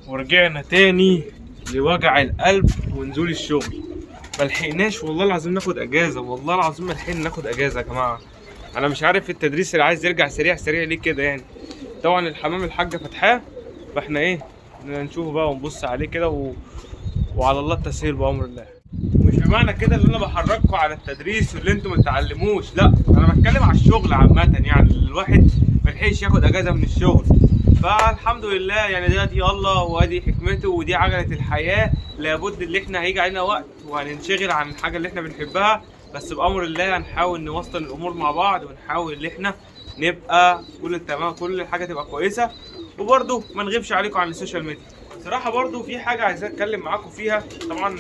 ورجعنا تاني لوجع القلب ونزول الشغل. ملحقناش والله العظيم ناخد اجازه، والله العظيم ملحقنا ناخد اجازه يا جماعه. انا مش عارف التدريس اللي عايز يرجع سريع سريع ليه كده يعني. طبعا الحمام الحاجه فاتحاه، فاحنا ايه بدنا نشوفه بقى ونبص عليه كده وعلى الله التسهيل بامر الله. مش بمعنى كده اللي انا بحرككم على التدريس واللي انتم ما تتعلموش، لا انا بتكلم على الشغل عامه. يعني الواحد ملحقش ياخد اجازه من الشغل، فالحمد لله يعني دي الله وادي حكمته ودي عجله الحياه. لابد ان احنا هيجي علينا وقت وهننشغل عن الحاجه اللي احنا بنحبها، بس بامر الله هنحاول نوصل الامور مع بعض ونحاول ان احنا نبقى كل تمام، كل حاجه تبقى كويسه، وبرده ما نغيبش عليكم عن السوشيال ميديا. صراحه برده في حاجه عايز اتكلم معاكم فيها. طبعا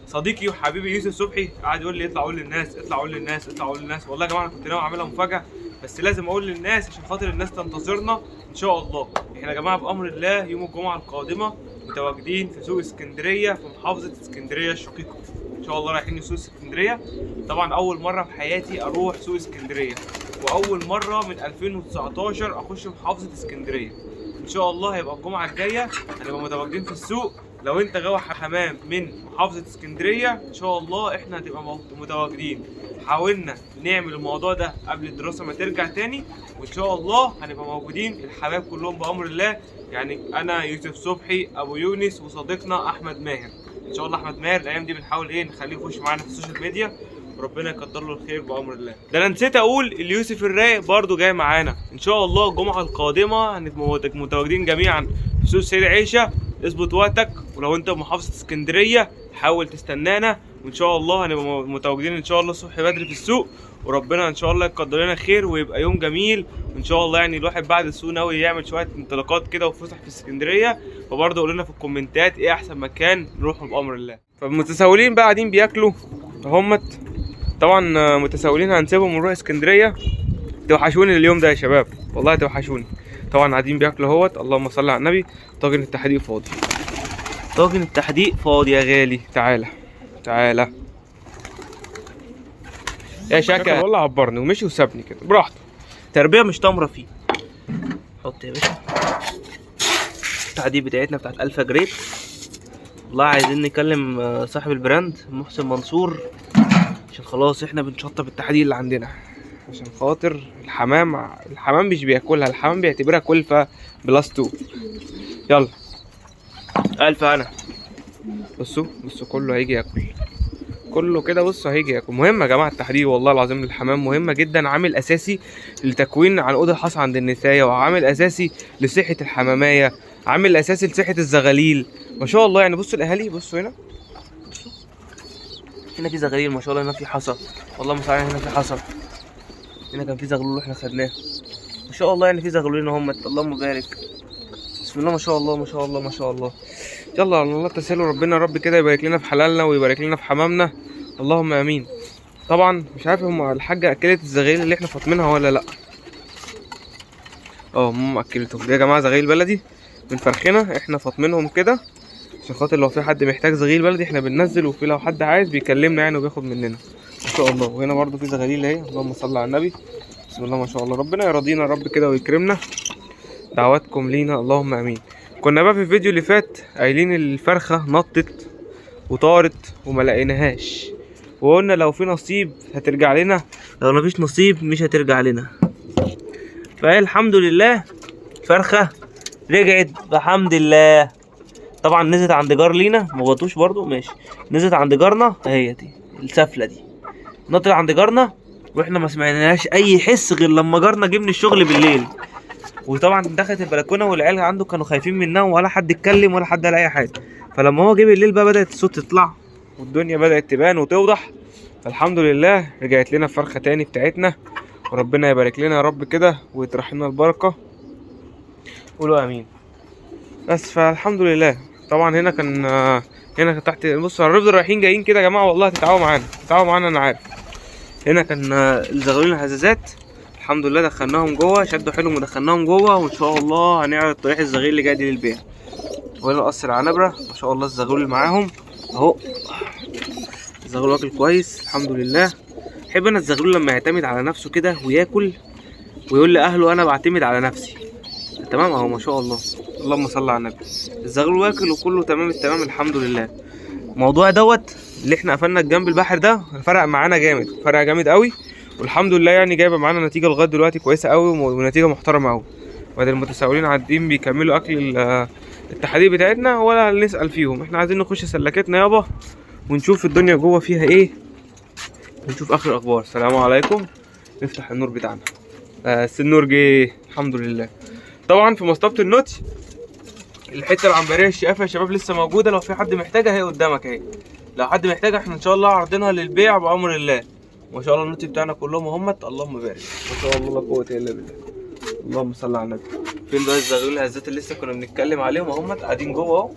صديقي وحبيبي يوسف صبحي قاعد يقول لي اطلع قول للناس، اطلع قول للناس، اطلع قول للناس. والله يا جماعه انا كنت ناوي اعملها مفاجاه، بس لازم اقول للناس عشان خاطر الناس تنتظرنا ان شاء الله. احنا يا جماعه بامر الله يوم الجمعه القادمه متواجدين في سوق اسكندريه في محافظه اسكندريه الشقيقه. ان شاء الله رايحين سوق اسكندريه. طبعا اول مره في حياتي اروح سوق اسكندريه، واول مره من 2019 اخش محافظه اسكندريه. ان شاء الله هيبقى الجمعه الجايه هنبقى متواجدين في السوق. لو انت غاوي حمام من محافظه اسكندريه ان شاء الله احنا هتبقى متواجدين. حاولنا نعمل الموضوع ده قبل الدراسه ما ترجع تاني، وان شاء الله هنبقى موجودين الحبايب كلهم بامر الله. يعني انا يوسف صبحي ابو يونس وصديقنا احمد ماهر. ان شاء الله احمد ماهر الايام دي بنحاول نخليه يخش معانا في السوشيال ميديا، وربنا يقدر له الخير بامر الله. ده انا نسيت اقول اليوسف الرايق برضو جاي معانا ان شاء الله. الجمعه القادمه هنبقى متواجدين جميعا في سوق سيد عيشه. اظبط وقتك، ولو انت محافظه اسكندريه حاول تستنانا، وان شاء الله هنبقى متواجدين ان شاء الله الصبح بدري في السوق، وربنا ان شاء الله يقدر لنا خير ويبقى يوم جميل. وان شاء الله يعني الواحد بعد السوق ناوي يعمل شويه انطلاقات كده وفسح في اسكندريه. فبرضه قولوا لنا في الكومنتات ايه احسن مكان نروحه بامر الله. فالمتسولين بقى قاعدين بياكلوا همت. طبعا متسولين هنسيبهم ونروح اسكندريه. توحشوني اليوم ده يا شباب، والله توحشوني. طبعا قاعدين بياكلوا اهوت. اللهم صل على النبي. طاجن التحديق فاضي، طاجن التحديق فاضي يا غالي. تعالى تعالى يا شكا. والله عبرني ومشي وسابني كده براحته. تربيه مش تمره فيه. حط يا باشا التحديق بتاعتنا بتاعت الفا جريت. والله عايزين نكلم صاحب البراند محسن منصور عشان خلاص احنا بنشطب التحديق اللي عندنا، عشان خاطر الحمام مش بياكلها، الحمام بيعتبرها كلفه بلس 2. يلا الف انا. بصوا كله هيجي ياكل، كله كده بصوا هيجي ياكل. مهم يا جماعه التحديق والله العظيم. الحمام مهمه جدا، عامل اساسي لتكوين عنقود الحصى عند النسايه، وعامل اساسي لصحه الحماميه، عامل اساسي لصحه الزغاليل. ما شاء الله يعني. بصوا الاهالي، بصوا هنا، بصوا هنا في زغاليل ما شاء الله، هنا في حصى والله ما صحيح، هنا في حصى، هنا كان في زغلول احنا خدناه ما شاء الله. يعني في زغلولين هم، اللهم بارك، بسم الله ما شاء الله ما شاء الله ما شاء الله. يلا على الله تسهيل، ربنا يا رب كده يبارك لنا في حلالنا ويبارك لنا في حمامنا، اللهم امين. طبعا مش عارف هم الحاجه اكلت الزغاليل اللي احنا فاطمينها ولا لا. ماما اكلتهم دي يا جماعه زغاليل بلدي من فرخنا، احنا فاطمينهم كده عشان خاطر لو في حد محتاج زغيل بلدي احنا بننزل، وفي لو حد عايز بيكلمنا يعني وبياخد مننا ما شاء الله. وهنا برضو في زغاليل اهي، اللهم صل على النبي، بسم الله ما شاء الله. ربنا يرضينا يا رب كده ويكرمنا، دعواتكم لينا اللهم امين. كنا بقى في الفيديو اللي فات قايلين الفرخه نطت وطارت وما لقيناهاش، وقلنا لو في نصيب هترجع لنا، لو مفيش نصيب مش هترجع لنا. فهي الحمد لله الفرخه رجعت بحمد الله. طبعا نزلت عند جار لينا، ما غطوش برضو ماشي، نزلت عند جارنا اهي دي السفله دي، نطت عند جارنا واحنا ما سمعناش اي حس غير لما جارنا جه من الشغل بالليل. وطبعا دخلت البلكونه والعيال عنده كانوا خايفين منها ولا حد اتكلم ولا حد قال اي حاجه. فلما هو جه بالليل بقى بدات الصوت تطلع والدنيا بدات تبان وتوضح. فالحمد لله رجعت لنا فرخه تاني بتاعتنا، وربنا يبارك لنا يا رب كده ويطرح لنا البركه، قولوا امين. بس فالحمد لله. طبعا هنا كان تحت، بصوا هنفضل رايحين جايين كده يا جماعه والله. تتعاونوا معانا انا عارف. هنا كان الزغالين الهزازات الحمد لله دخلناهم جوه، شدوا حيلهم ودخلناهم جوه، وان شاء الله هنعرض طريح الزغيل اللي جاي دي للبيع. وهنا قصر عنبره ما شاء الله الزغلول اللي معاهم اهو. الزغلول واكل كويس الحمد لله. بحب انا الزغلول لما يعتمد على نفسه كده وياكل ويقول لاهله انا بعتمد على نفسي، تمام اهو ما شاء الله. اللهم صل على النبي. الزغلول واكل وكله تمام التمام الحمد لله. الموضوع دوت اللي احنا قفلنا الجنب البحر ده فرق معانا جامد، فرق جامد قوي، والحمد لله يعني جايبه معانا نتيجه لغايه دلوقتي كويسه قوي ونتيجه محترمه قوي. وادي المتسائلين عادين بيكملوا اكل التحاليل بتاعتنا ولا نسال فيهم، احنا عايزين نخش سلكتنا يابا ونشوف الدنيا جوه فيها ايه ونشوف اخر الاخبار. السلام عليكم. نفتح النور بتاعنا بس النور جه الحمد لله. طبعا في مصطبه النوتي الحته العنبريه الشقافه يا شباب لسه موجوده، لو في حد محتاجها هي قدامك اهي، لو حد محتاجها احنا ان شاء الله عارضينها للبيع بامر الله. ما شاء الله النوتي بتاعنا كلهم اهمت، اللهم بارك، ما شاء الله لا قوه الا بالله. اللهم صل على النبي. فين بقى الزغلول الهزات اللي لسه كنا بنتكلم عليهم اهمت قاعدين جوه اهو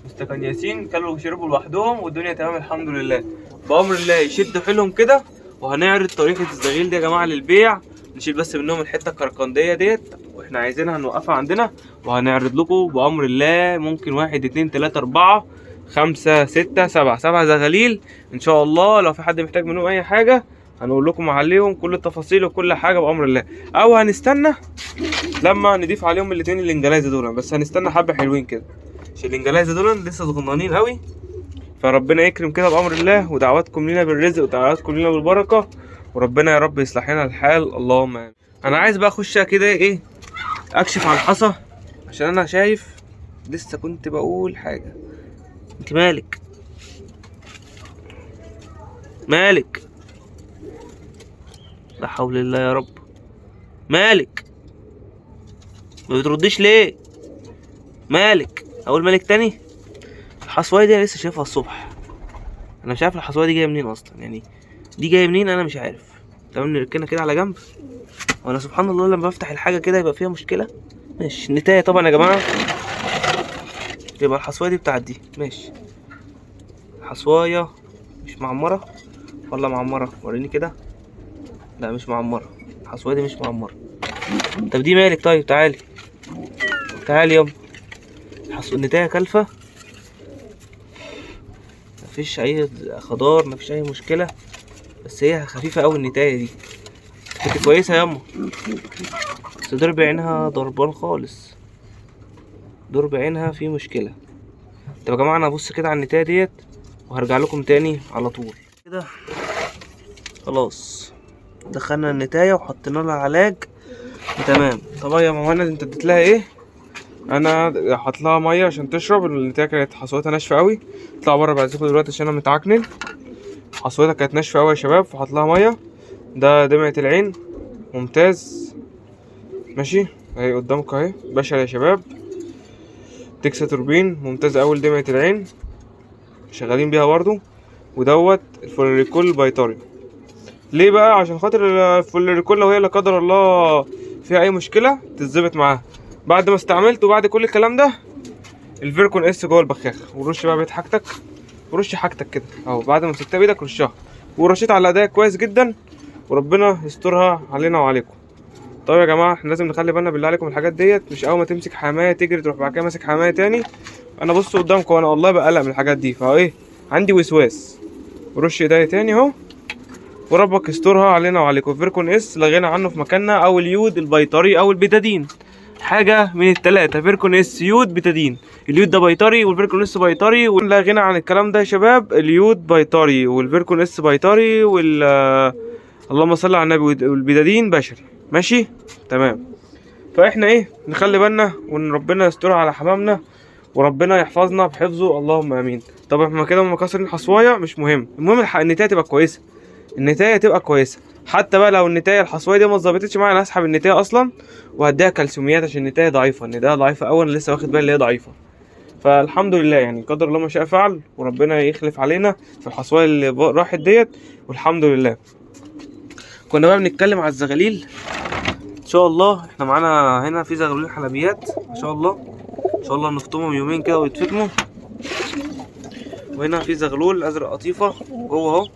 مستكنيسين، كلوا وشربوا لوحدهم والدنيا تمام الحمد لله بامر الله. يشدوا حيلهم كده وهنعرض طريقه الزغيل دي يا جماعه للبيع. نشيل بس منهم الحته الكركنديه ديت واحنا عايزينها نوقفها عندنا وهنعرض لكم بامر الله. ممكن 1 2 3 4 5 6 7 زغاليل ان شاء الله. لو في حد محتاج منهم اي حاجه هنقول لكم عليهم كل التفاصيل وكل حاجه بامر الله، او هنستنى لما نضيف عليهم الاثنين الانجلايزه دول، بس هنستنى حبه حلوين كده عشان الانجلايزه دول لسه صغننين قوي. فربنا يكرم كده بامر الله، ودعواتكم لينا بالرزق ودعواتكم لينا بالبركه، وربنا يا رب يصلح لنا الحال اللهم امين. انا عايز بقى اخش كده ايه اكشف على الحصى عشان انا شايف لسه كنت بقول حاجه. انت مالك مالك؟ لا حول الله يا رب. مالك ما بترديش ليه؟ مالك؟ اقول مالك تاني؟ الحصوايه دي انا لسه شايفها الصبح، انا مش عارف الحصوايه دي جايه منين اصلا، يعني دي جايه منين انا مش عارف. تمام نركنها كده على جنب. وانا سبحان الله لما بفتح الحاجه كده يبقى فيها مشكله. ماشي النتايه طبعا يا جماعه، يبقى الحصوايه دي بتاعت دي. ماشي الحصوايه مش معمره ولا معمره؟ وريني كده. لا مش معمره، الحصوايه دي مش معمره. طب دي مالك؟ طيب تعالي تعالي يابا. النتايه كلفه مفيش اي خضار مفيش اي مشكله، بس هي خفيفه قوي النتايه دي. كنت كويسه ياما بس دور بعينها ضربان خالص، دور بعينها في مشكله. طب يا جماعه انا هبص كده على النتايه ديت وهرجع لكم تاني على طول كده. خلاص دخلنا النتايه وحطينا لها علاج تمام. طبعا يا ماما انت اديت لها ايه؟ انا حاطط لها ميه عشان تشرب. النتايه كانت حصوتها ناشفه قوي. اطلع بره بعزكم دلوقتي عشان انا متعكنن. حصوتها كانت ناشفه قوي يا شباب فحط لها ميه. ده دمعه العين ممتاز ماشي اهي قدامكم اهي بشر يا شباب. تكساتوربين ممتاز اول دمعه العين شغالين بيها برضو. ودوت الفلوريكول بيطري. ليه بقى؟ عشان خاطر الفلوريكول لو هي لا قدر الله فيها اي مشكله تتظبط معاها. بعد ما استعملت وبعد كل الكلام ده الفيركون اس جوه البخاخه. ورش بقى بيت حاجتك ورش حاجتك كده اهو. بعد ما مسكتها بايدك رشها ورشيت على ايديك كويس جدا وربنا يسترها علينا وعليكم. طيب يا جماعه احنا لازم نخلي بالنا بالله عليكم الحاجات ديت. مش اول ما تمسك حمايه تجري تروح بعد كده ماسك حمايه تاني. انا بص قدامكم انا والله بقلق من الحاجات دي فاهو ايه عندي وسواس. ورش ايديا تاني اهو وربك يسترها علينا وعليكم. فيركون اس لا غنى عنه في مكاننا، او اليود البيطري او البيتادين، حاجه من الثلاثه. فيركون اس يود بيتادين. اليود ده بيطري والفيركون اس بيطري ولا غنى عن الكلام ده يا شباب. اليود بيطري والفيركون اس بيطري اللهم صل على النبي والبيتادين بشري ماشي تمام. فاحنا ايه نخلي بالنا وان ربنا يسترها على حمامنا وربنا يحفظنا بحفظه اللهم امين. طب احنا كده مكسرين حصوايه مش مهم، المهم النتايه تبقى كويسه. النتايه تبقى كويسه حتى بقى لو النتايه الحصوايه دي ما اتظبطتش معايا انا هسحب النتايه اصلا وهديها كالسيوميات عشان النتايه ضعيفه. النتايه ضعيفه قوي انا لسه واخد بالي ان هي ضعيفه. فالحمد لله يعني قدر الله ما شاء فعل وربنا يخلف علينا في الحصوايه اللي راحت ديت والحمد لله. كنا بقى بنتكلم على الزغاليل. ان شاء الله احنا معانا هنا في زغلولين حلبيات ان شاء الله. ان شاء الله نفطمهم يومين كده ويتفطموا. وهنا في زغلول ازرق قطيفه جوه اهو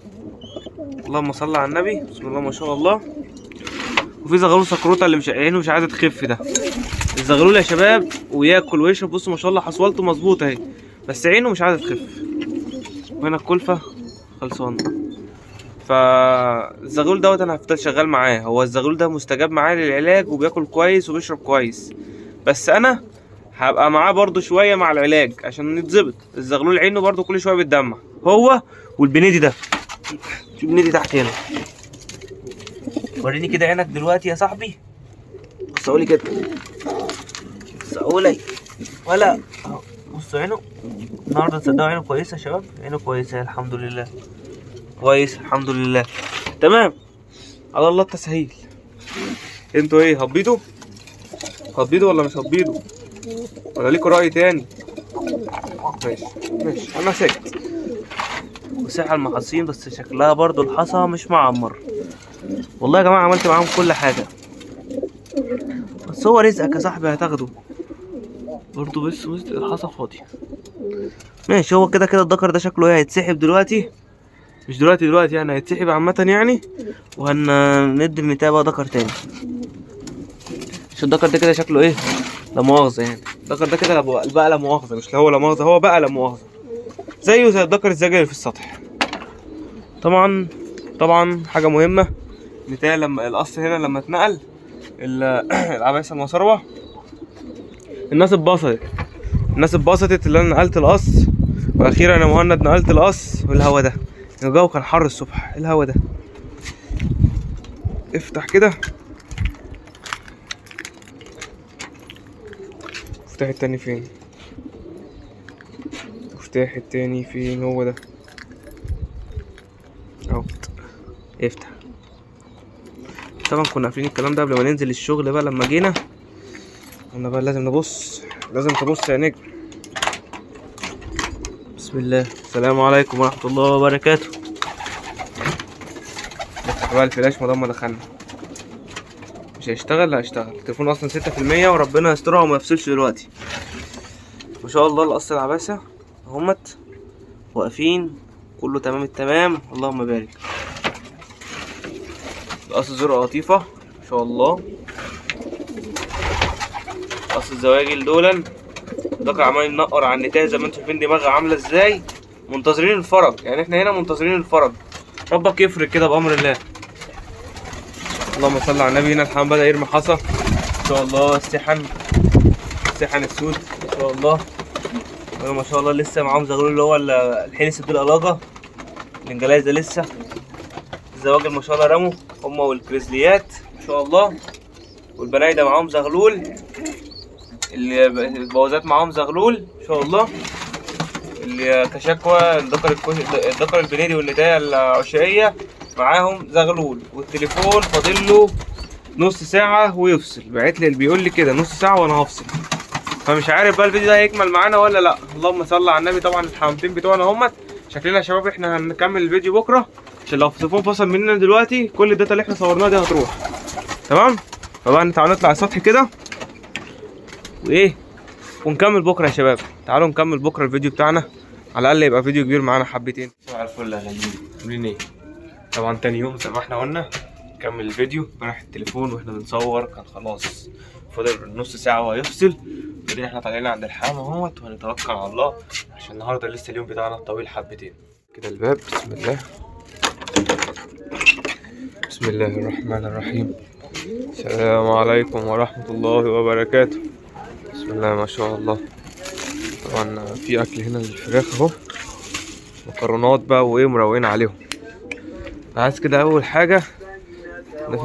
اللهم صل على النبي بسم الله ما شاء الله. وفي زغلول سكروته اللي مش عينه مش عايزه تخف ده. الزغلول يا شباب وياكل ويشرب بصوا ما شاء الله حصوالته مظبوطه اهي بس عينه مش عايزه تخف. وهنا الكلفه خلصانه. فالزغلول دوت انا هفضل شغال معاه. هو الزغلول ده مستجاب معاه للعلاج وبياكل كويس وبيشرب كويس، بس انا هبقى معاه برضو شويه مع العلاج عشان نتظبط. الزغلول عينه برضو كل شويه بتدمع، هو والبنيدي ده. في بنيدي تحت هنا. وريني كده عينك دلوقتي يا صاحبي. بص لي كده، بص لي ولا اهو. بص عينه النهارده، تصدقوا عينه كويسه يا شباب، عينه كويسه الحمد لله، كويس الحمد لله تمام. على الله التسهيل. انتوا ايه، هبيدوا ولا مش هبيدوا ولا ليكوا رأي تاني؟ ماشي انا ساكت. مساحة المحاصيل بس شكلها برضو الحصى مش معمر. والله يا جماعة عملت معاهم كل حاجة، بس هو رزقك يا صاحبي هتاخده برضو. بس الحصى فاضي. ماشي، هو كده الدكر ده شكله ايه، هيتسحب دلوقتي، مش دلوقتي يعني، هيتسحب عامة يعني، وهندي النتاية بقى دكر تاني. عشان الدكر ده كده شكله ايه، لا مؤاخذة يعني. الدكر ده كده بقى لا مؤاخذة، مش هو لا مؤاخذة، هو بقى لا مؤاخذة، زيه زي الدكر الزجاجي اللي في السطح. طبعا حاجة مهمة، نتاية لما القص هنا لما اتنقل العباية المصروة، الناس اتبسطت اللي انا نقلت القص، واخيرا يا مهند نقلت القص. والهوا ده، الجو كان حر الصبح، الهوا ده. افتح كده، مفتاح التاني فين؟ هو ده اهو. افتح. طبعا كنا قافلين الكلام ده قبل ما ننزل الشغل بقى. لما جينا قلنا بقى لازم تبص يا نجم. بسم الله. السلام عليكم ورحمة الله وبركاته. نفتح بقى الفلاش ما دخلنا. مش هيشتغل؟ لا هيشتغل. التليفون اصلا 6% وربنا يسترها وما يفصلش دلوقتي. ما شاء الله القص العباسة اهمت واقفين، كله تمام التمام، اللهم بارك. القص زرقاء قطيفة ما شاء الله. قص الزواجل دولا الدكر عمال ينقر على النتاية زي ما انتوا شايفين، دماغها عاملة ازاي. منتظرين الفرج يعني، احنا هنا منتظرين الفرج. ربك يفرج كده بأمر الله. اللهم صل على النبي. هنا الحمام بدأ يرمي حصى ما شاء الله. السحن السود ما شاء الله. ما شاء الله لسه معاهم زغلول اللي هو الحلس دي القلاجة. الانجلايز ده لسه. الزواجل ما شاء الله رموا هما والكريزليات ما شاء الله. والبنايدة معاهم زغلول، البوازات معاهم زغلول ما شاء الله. كشكوى الدكر البنيدي والنداية العشائية معاهم زغلول. والتليفون فاضله نص ساعة ويفصل. بعتلي اللي بيقول لي كده نص ساعة وانا هفصل، فمش عارف بقى الفيديو ده هيكمل معانا ولا لا. اللهم صل على النبي. طبعا الحمامتين بتوعنا همت شكلنا يا شباب. احنا هنكمل الفيديو بكره، عشان لو التليفون فصل مننا دلوقتي كل الداتا اللي احنا صورناها دي هتروح. تمام. فبقى تعالوا نطلع السطح كده وايه، ونكمل بكره يا شباب. تعالوا نكمل بكره الفيديو بتاعنا، على الاقل يبقى فيديو كبير معانا حبتين. صباح الفل يا غاليين، عاملين ايه؟ طبعا تاني يوم زي ما احنا قلنا نكمل الفيديو. امبارح التليفون واحنا بنصور كان خلاص فاضل نص ساعه وهيفصل. بعدين احنا طالعين عند الحمام اهوت وهنتوكل على الله، عشان النهارده لسه اليوم بتاعنا طويل حبتين. كده الباب. بسم الله. بسم الله الرحمن الرحيم. السلام عليكم ورحمة الله وبركاته. بسم الله ما شاء الله. طبعا في اكل هنا للفراخ اهو، مكرونات بقى وايه مروقين عليهم. عايز كده اول حاجة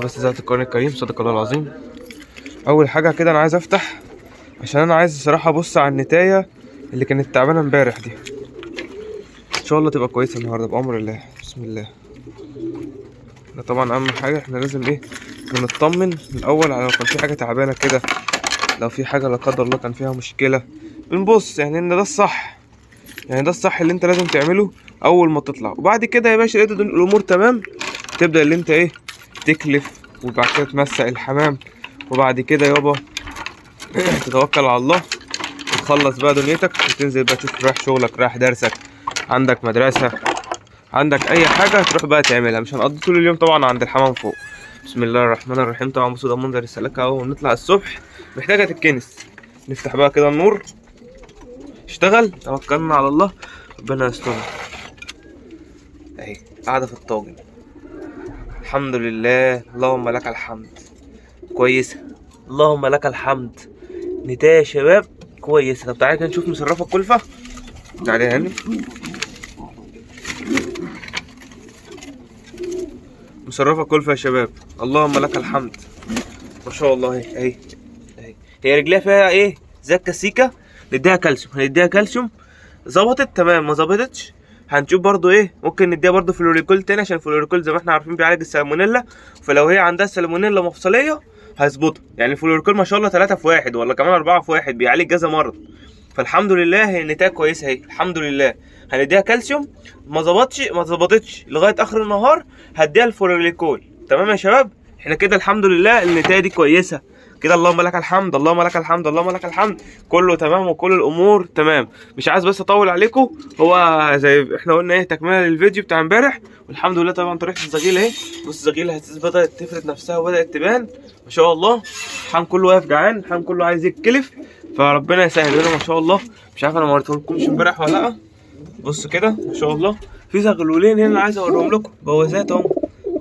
بس ذات القرآن الكريم صدق الله العظيم. اول حاجة كده انا عايز افتح، عشان انا عايز الصراحة ابص على النتاية اللي كانت تعبانة امبارح دي. ان شاء الله تبقى كويسة النهاردة بأمر الله. بسم الله. ده طبعا اهم حاجة، احنا لازم ايه بنطمن الاول على لو كان في حاجة تعبانة كده، لو في حاجة لا قدر الله كان فيها مشكلة بنبص يعني ان ده الصح. يعني ده الصح اللي انت لازم تعمله اول ما تطلع. وبعد كده يا باشا لقيت الامور تمام، تبدأ اللي انت ايه تكلف، وبعد كده تمسح الحمام، وبعد كده يابا تتوكل على الله وتخلص بقى دنيتك، وتنزل بقى تشوف رايح شغلك، رايح درسك، عندك مدرسة، عندك اي حاجة تروح بقى تعملها. مش هنقضي طول اليوم طبعا عند الحمام فوق. بسم الله الرحمن الرحيم. طبعا بصوا ده منظر السلكة اهو. ونطلع الصبح محتاجة تتكنس. نفتح بقى كده النور، اشتغل، توكلنا على الله، ربنا يسترها. اهي قاعدة في الطاجن الحمد لله. اللهم لك الحمد. كويسة اللهم لك الحمد. نتاية يا شباب كويسه. طب تعالى كده نشوف مصرفه الكلفه. تعالى يا هاني. مصرفه الكلفه يا شباب، اللهم لك الحمد، ما شاء الله. اهي هي رجليها فيها ايه زي الكسيكه، نديها كالسيوم، هنديها كالسيوم. ظبطت تمام، ما ظبطتش هنشوف برضو ايه، ممكن نديها برضو فلوريكول تاني، عشان الفلوريكول زي ما احنا عارفين بيعالج السالمونيلا، فلو هي عندها سالمونيلا مفصليه هيظبطها. يعني الفلوريكول ما شاء الله 3 في 1 ولا كمان 4 في 1 بيعالج كذا مرض، فالحمد لله هي النتائج كويسه اهي الحمد لله. هنديها كالسيوم، ما ظبطتش لغايه اخر النهار هديها الفلوريكول. تمام يا شباب، احنا كده الحمد لله النتائج دي كويسه كده، اللهم لك الحمد، اللهم لك الحمد، اللهم لك الحمد، كله تمام وكل الامور تمام. مش عايز بس اطول عليكم، هو زي احنا قلنا ايه تكمله للفيديو بتاع امبارح، والحمد لله. طبعا طريقه الزغيل اهي، بص الزغيل بدات تفرد نفسها وبدات تبان ما شاء الله. الحمام كله واقف جعان، الحمام كله عايز يتكلف، فربنا يسهل لنا ما شاء الله. مش عارف انا ما وريتهولكمش امبارح ولا لا، بص كده ما شاء الله. في زغلولين هنا انا عايز اوريهم لكم، بوازات اهم.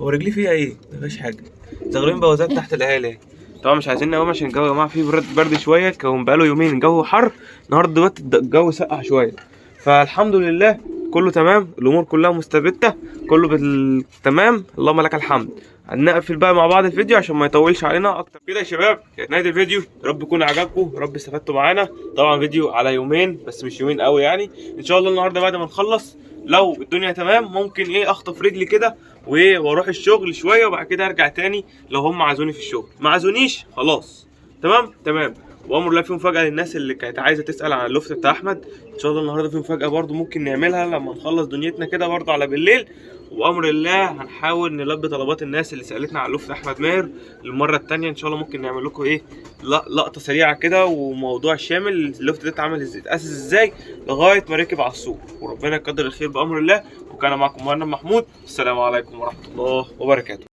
هو رجلي فيها ايه؟ مفيش حاجه، زغلولين بوازات تحت الاهالي. طبعا مش عايزين نقوم عشان الجو يا جماعه فيه برد شويه، كون بقاله يومين الجو حر، النهارده دلوقتي الجو سقع شويه، فالحمد لله كله تمام، الامور كلها مستبده، كله تمام، اللهم لك الحمد. هنقفل بقى مع بعض الفيديو عشان ما يطولش علينا اكتر كده يا شباب. كانت نهايه الفيديو، يا رب يكون عجبكم، يا رب استفدتوا معانا. طبعا فيديو على يومين بس مش يومين قوي يعني. ان شاء الله النهارده بعد ما نخلص لو الدنيا تمام ممكن ايه اخطف رجلي كده واروح الشغل شويه، وبعد كده ارجع تاني لو هم عازوني في الشغل. ما عازونيش خلاص تمام. وامر الله في مفاجاه للناس اللي كانت عايزه تسال عن اللفت بتاع احمد. ان شاء الله النهارده في مفاجاه برده ممكن نعملها لما نخلص دنيتنا كده برده على بالليل، وامر الله هنحاول نلبي طلبات الناس اللي سالتنا عن لفت احمد ماهر المره الثانيه. ان شاء الله ممكن نعمل لكم ايه لقطه سريعه كده وموضوع شامل، اللفت ده اتعمل اتاسس ازاي لغايه ما ركب على السوق، وربنا يقدر الخير بامر الله. وكان معكم مهند محمود، السلام عليكم ورحمه الله وبركاته.